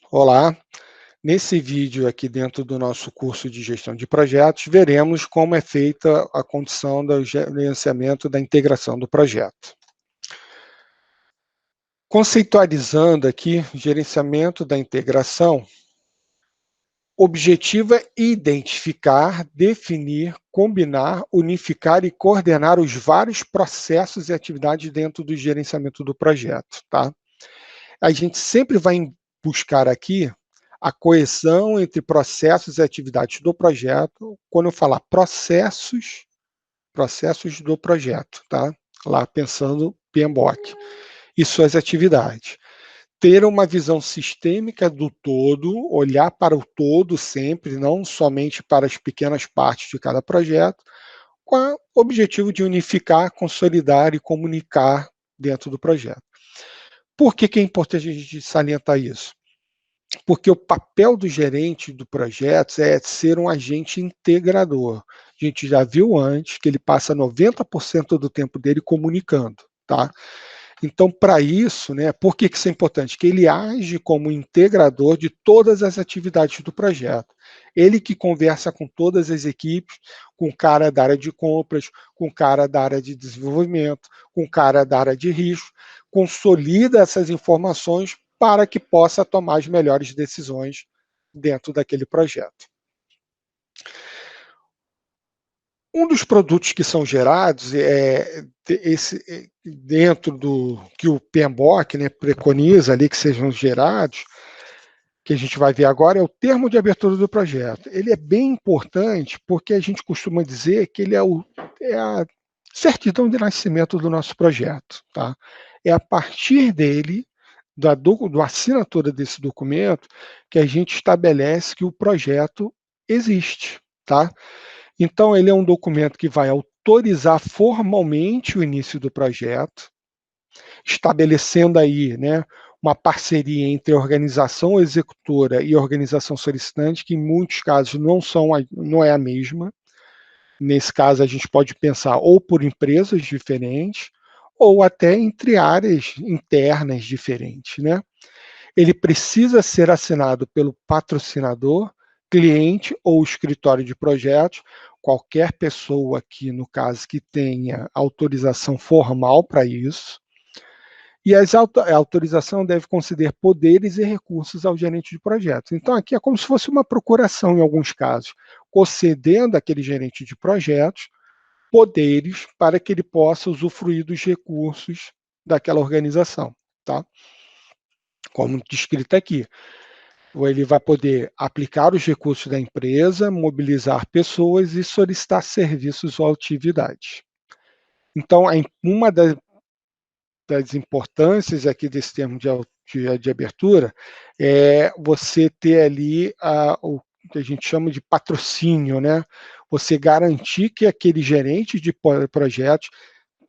Olá, nesse vídeo aqui dentro do nosso curso de gestão de projetos, veremos como é feita a condição do gerenciamento da integração do projeto. Conceitualizando aqui, gerenciamento da integração, o objetivo é identificar, definir, combinar, unificar e coordenar os vários processos e atividades dentro do gerenciamento do projeto, tá? A gente sempre vai buscar aqui a coesão entre processos e atividades do projeto. Quando eu falar processos do projeto, tá? Lá pensando PMBOK e suas atividades. Ter uma visão sistêmica do todo, olhar para o todo sempre, não somente para as pequenas partes de cada projeto, com o objetivo de unificar, consolidar e comunicar dentro do projeto. Por que é importante a gente salientar isso? Porque o papel do gerente do projeto é ser um agente integrador. A gente já viu antes que ele passa 90% do tempo dele comunicando, tá? Então, para isso, né, por que isso é importante? Que ele age como integrador de todas as atividades do projeto. Ele que conversa com todas as equipes, com o cara da área de compras, com o cara da área de desenvolvimento, com o cara da área de risco, consolida essas informações para que possa tomar as melhores decisões dentro daquele projeto. Um dos produtos que são gerados dentro do que o PMBOK, né, preconiza ali que sejam gerados, que a gente vai ver agora, é o termo de abertura do projeto. Ele é bem importante porque a gente costuma dizer que ele é a certidão de nascimento do nosso projeto. Tá? É a partir dele, da assinatura desse documento, que a gente estabelece que o projeto existe. Tá? Então, ele é um documento que vai autorizar formalmente o início do projeto, estabelecendo aí, né, uma parceria entre a organização executora e a organização solicitante, que em muitos casos não é a mesma. Nesse caso, a gente pode pensar ou por empresas diferentes, ou até entre áreas internas diferentes, né? Ele precisa ser assinado pelo patrocinador, cliente ou escritório de projetos, qualquer pessoa aqui, no caso, que tenha autorização formal para isso. E a autorização deve conceder poderes e recursos ao gerente de projetos. Então, aqui é como se fosse uma procuração, em alguns casos, concedendo àquele gerente de projetos poderes para que ele possa usufruir dos recursos daquela organização, tá? Como descrito aqui. Ele vai poder aplicar os recursos da empresa, mobilizar pessoas e solicitar serviços ou atividades. Então, uma das importâncias aqui desse termo de abertura é você ter ali o que a gente chama de patrocínio, né? Você garantir que aquele gerente de projetos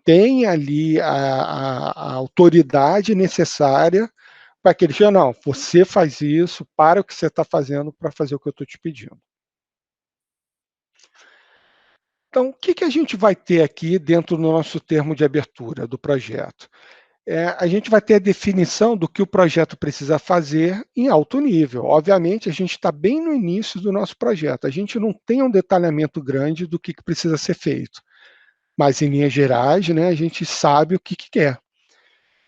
tem ali a autoridade necessária para que ele diga, não, você faz isso, para o que você está fazendo para fazer o que eu estou te pedindo. Então, o que a gente vai ter aqui dentro do nosso termo de abertura do projeto? A gente vai ter a definição do que o projeto precisa fazer em alto nível. Obviamente, a gente está bem no início do nosso projeto, a gente não tem um detalhamento grande do que precisa ser feito, mas em linhas gerais, né, a gente sabe o que quer.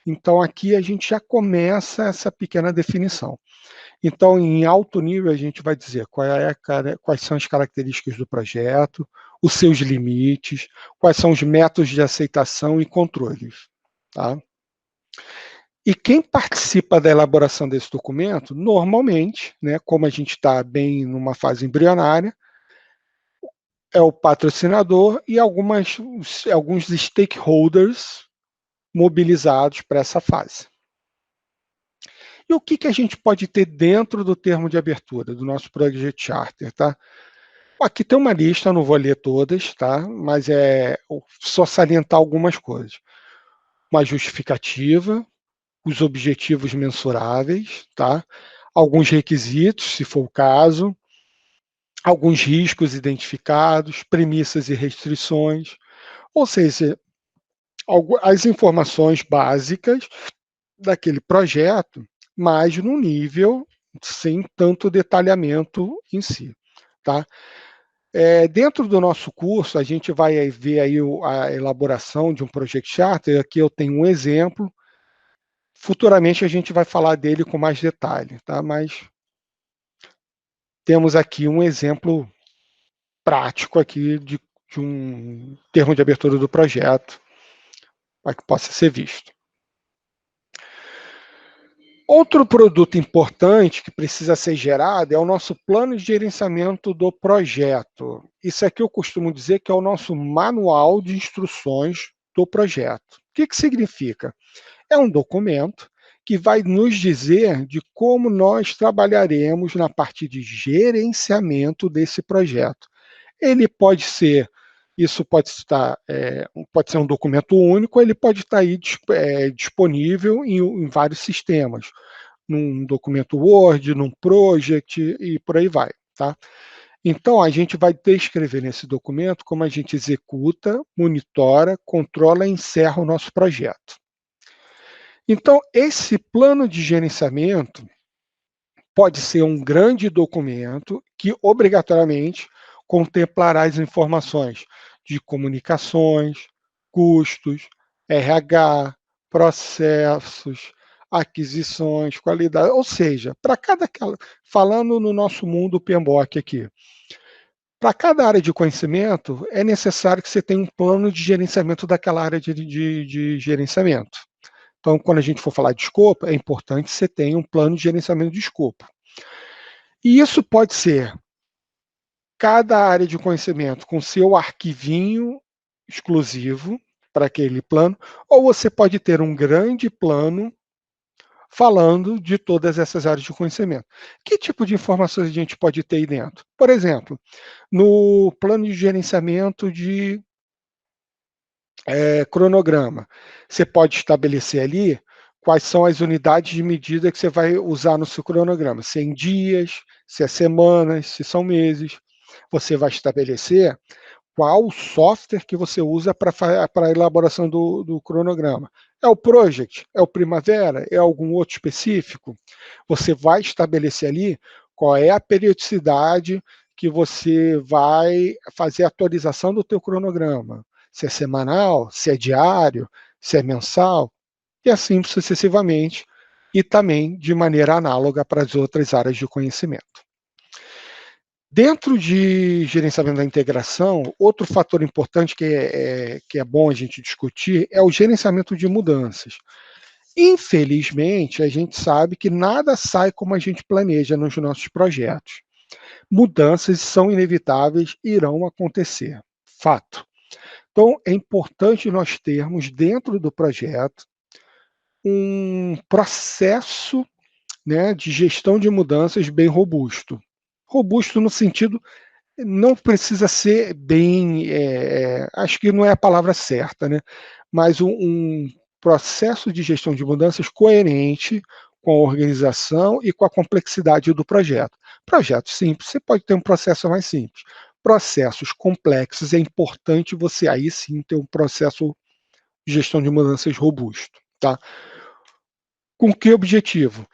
Então, aqui a gente já começa essa pequena definição. Então, em alto nível, a gente vai dizer quais são as características do projeto, os seus limites, quais são os métodos de aceitação e controles. Tá? E quem participa da elaboração desse documento, normalmente, né, como a gente está bem numa fase embrionária, é o patrocinador e alguns stakeholders mobilizados para essa fase. E o que a gente pode ter dentro do termo de abertura do nosso Project Charter, tá? Aqui tem uma lista, não vou ler todas, tá? Mas é só salientar algumas coisas. Uma justificativa, os objetivos mensuráveis, tá? Alguns requisitos, se for o caso, alguns riscos identificados, premissas e restrições, ou seja, as informações básicas daquele projeto, mas no nível sem tanto detalhamento em si, tá? Dentro do nosso curso, a gente vai ver aí a elaboração de um Project Charter. Aqui eu tenho um exemplo. Futuramente a gente vai falar dele com mais detalhe, tá? Mas temos aqui um exemplo prático aqui de um termo de abertura do projeto para que possa ser visto. Outro produto importante que precisa ser gerado é o nosso plano de gerenciamento do projeto. Isso aqui eu costumo dizer que é o nosso manual de instruções do projeto. O que significa? É um documento que vai nos dizer de como nós trabalharemos na parte de gerenciamento desse projeto. Ele pode ser, isso pode ser um documento único, ele pode estar aí disponível em vários sistemas, num documento Word, num Project e por aí vai, tá? Então, a gente vai descrever nesse documento como a gente executa, monitora, controla e encerra o nosso projeto. Então, esse plano de gerenciamento pode ser um grande documento que obrigatoriamente contemplará as informações de comunicações, custos, RH, processos, aquisições, qualidade, ou seja, para falando no nosso mundo PMBOK aqui, para cada área de conhecimento é necessário que você tenha um plano de gerenciamento daquela área de gerenciamento. Então, quando a gente for falar de escopo, é importante que você tenha um plano de gerenciamento de escopo. E isso pode ser cada área de conhecimento com seu arquivinho exclusivo para aquele plano, ou você pode ter um grande plano falando de todas essas áreas de conhecimento. Que tipo de informações a gente pode ter aí dentro? Por exemplo, no plano de gerenciamento de cronograma, você pode estabelecer ali quais são as unidades de medida que você vai usar no seu cronograma, se é em dias, se é semanas, se são meses. Você vai estabelecer qual o software que você usa para a elaboração do cronograma. É o Project? É o Primavera? É algum outro específico? Você vai estabelecer ali qual é a periodicidade que você vai fazer a atualização do teu cronograma. Se é semanal, se é diário, se é mensal, e assim sucessivamente, e também de maneira análoga para as outras áreas de conhecimento. Dentro de gerenciamento da integração, outro fator importante que é bom a gente discutir é o gerenciamento de mudanças. Infelizmente, a gente sabe que nada sai como a gente planeja nos nossos projetos. Mudanças são inevitáveis e irão acontecer. Fato. Então, é importante nós termos dentro do projeto um processo, né, de gestão de mudanças bem robusto. Robusto no sentido, não precisa ser bem, acho que não é a palavra certa, né? Mas um processo de gestão de mudanças coerente com a organização e com a complexidade do projeto. Projeto simples, você pode ter um processo mais simples. Processos complexos, é importante você aí sim ter um processo de gestão de mudanças robusto, tá? Com que objetivo?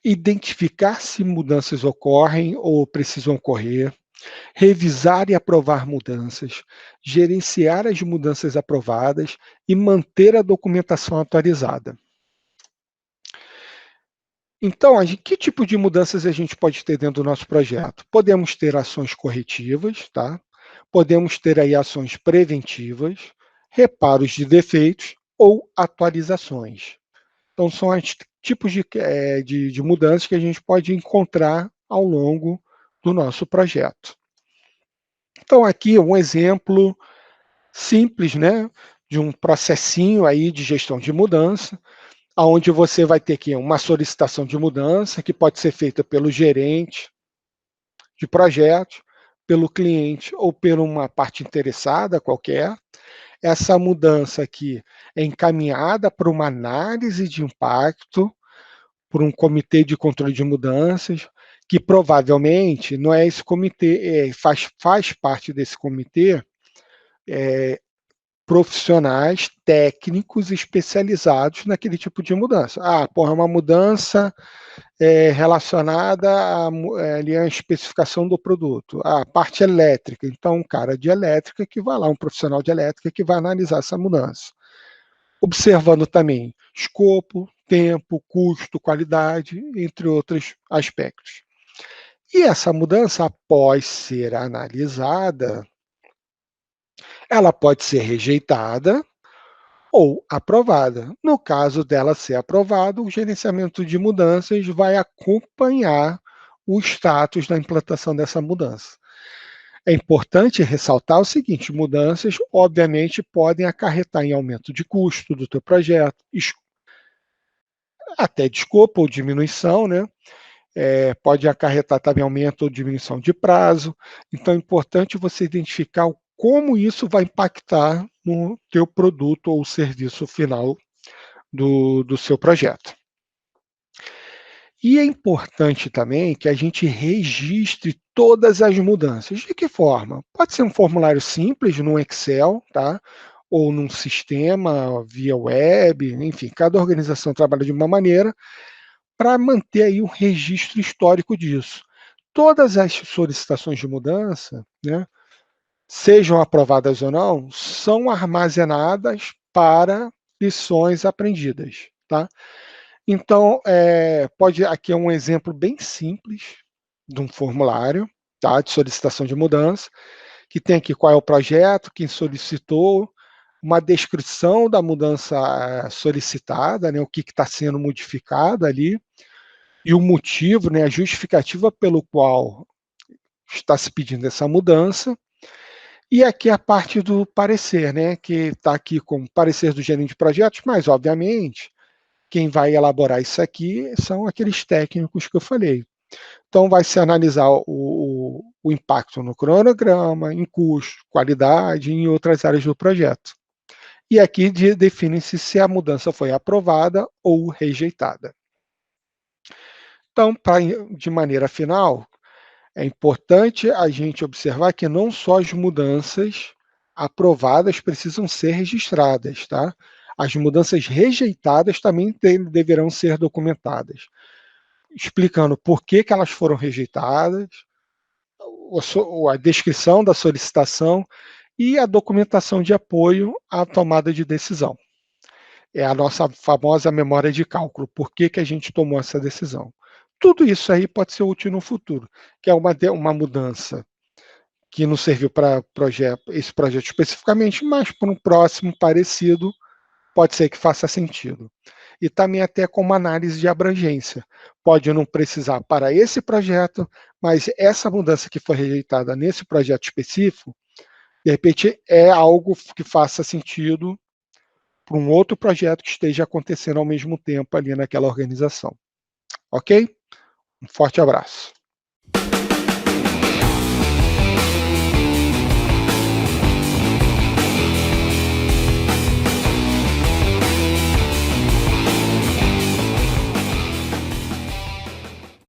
Identificar se mudanças ocorrem ou precisam ocorrer, revisar e aprovar mudanças, gerenciar as mudanças aprovadas e manter a documentação atualizada. Então, que tipo de mudanças a gente pode ter dentro do nosso projeto? Podemos ter ações corretivas, tá? Podemos ter aí ações preventivas, reparos de defeitos ou atualizações. Então, são os tipos de mudanças que a gente pode encontrar ao longo do nosso projeto. Então, aqui um exemplo simples, né, de um processinho aí de gestão de mudança, onde você vai ter aqui uma solicitação de mudança, que pode ser feita pelo gerente de projetos, pelo cliente ou por uma parte interessada qualquer. Essa mudança aqui é encaminhada para uma análise de impacto, por um comitê de controle de mudanças, que provavelmente não é esse comitê, faz parte desse comitê profissionais técnicos especializados naquele tipo de mudança. Ah, porra, é uma mudança relacionada ali à especificação do produto. A parte elétrica, então um cara de elétrica que vai lá, um profissional de elétrica que vai analisar essa mudança. Observando também escopo, tempo, custo, qualidade, entre outros aspectos. E essa mudança, após ser analisada, ela pode ser rejeitada ou aprovada. No caso dela ser aprovada, o gerenciamento de mudanças vai acompanhar o status da implantação dessa mudança. É importante ressaltar o seguinte: mudanças, obviamente, podem acarretar em aumento de custo do teu projeto, até de escopo ou diminuição, né? Pode acarretar também aumento ou diminuição de prazo. Então, é importante você identificar como isso vai impactar no teu produto ou serviço final do seu projeto. E é importante também que a gente registre todas as mudanças. De que forma? Pode ser um formulário simples no Excel, tá? Ou num sistema via web, enfim, cada organização trabalha de uma maneira para manter aí um registro histórico disso. Todas as solicitações de mudança, né, sejam aprovadas ou não, são armazenadas para lições aprendidas, tá? Então, aqui é um exemplo bem simples de um formulário, tá, de solicitação de mudança, que tem aqui qual é o projeto, quem solicitou, uma descrição da mudança solicitada, né, o que está sendo modificado ali, e o motivo, né, a justificativa pelo qual está se pedindo essa mudança. E aqui a parte do parecer, né, que está aqui como parecer do gerente de projetos, mas, obviamente, quem vai elaborar isso aqui são aqueles técnicos que eu falei. Então, vai se analisar o impacto no cronograma, em custo, qualidade e em outras áreas do projeto. E aqui define-se se a mudança foi aprovada ou rejeitada. Então, de maneira final, é importante a gente observar que não só as mudanças aprovadas precisam ser registradas, tá? As mudanças rejeitadas também deverão ser documentadas, explicando por que elas foram rejeitadas, a descrição da solicitação e a documentação de apoio à tomada de decisão. É a nossa famosa memória de cálculo. Por que a gente tomou essa decisão? Tudo isso aí pode ser útil no futuro, que é uma mudança que não serviu para esse projeto especificamente, mas para um próximo parecido, pode ser que faça sentido. E também até como análise de abrangência. Pode não precisar para esse projeto, mas essa mudança que foi rejeitada nesse projeto específico, de repente é algo que faça sentido para um outro projeto que esteja acontecendo ao mesmo tempo ali naquela organização. Ok? Um forte abraço.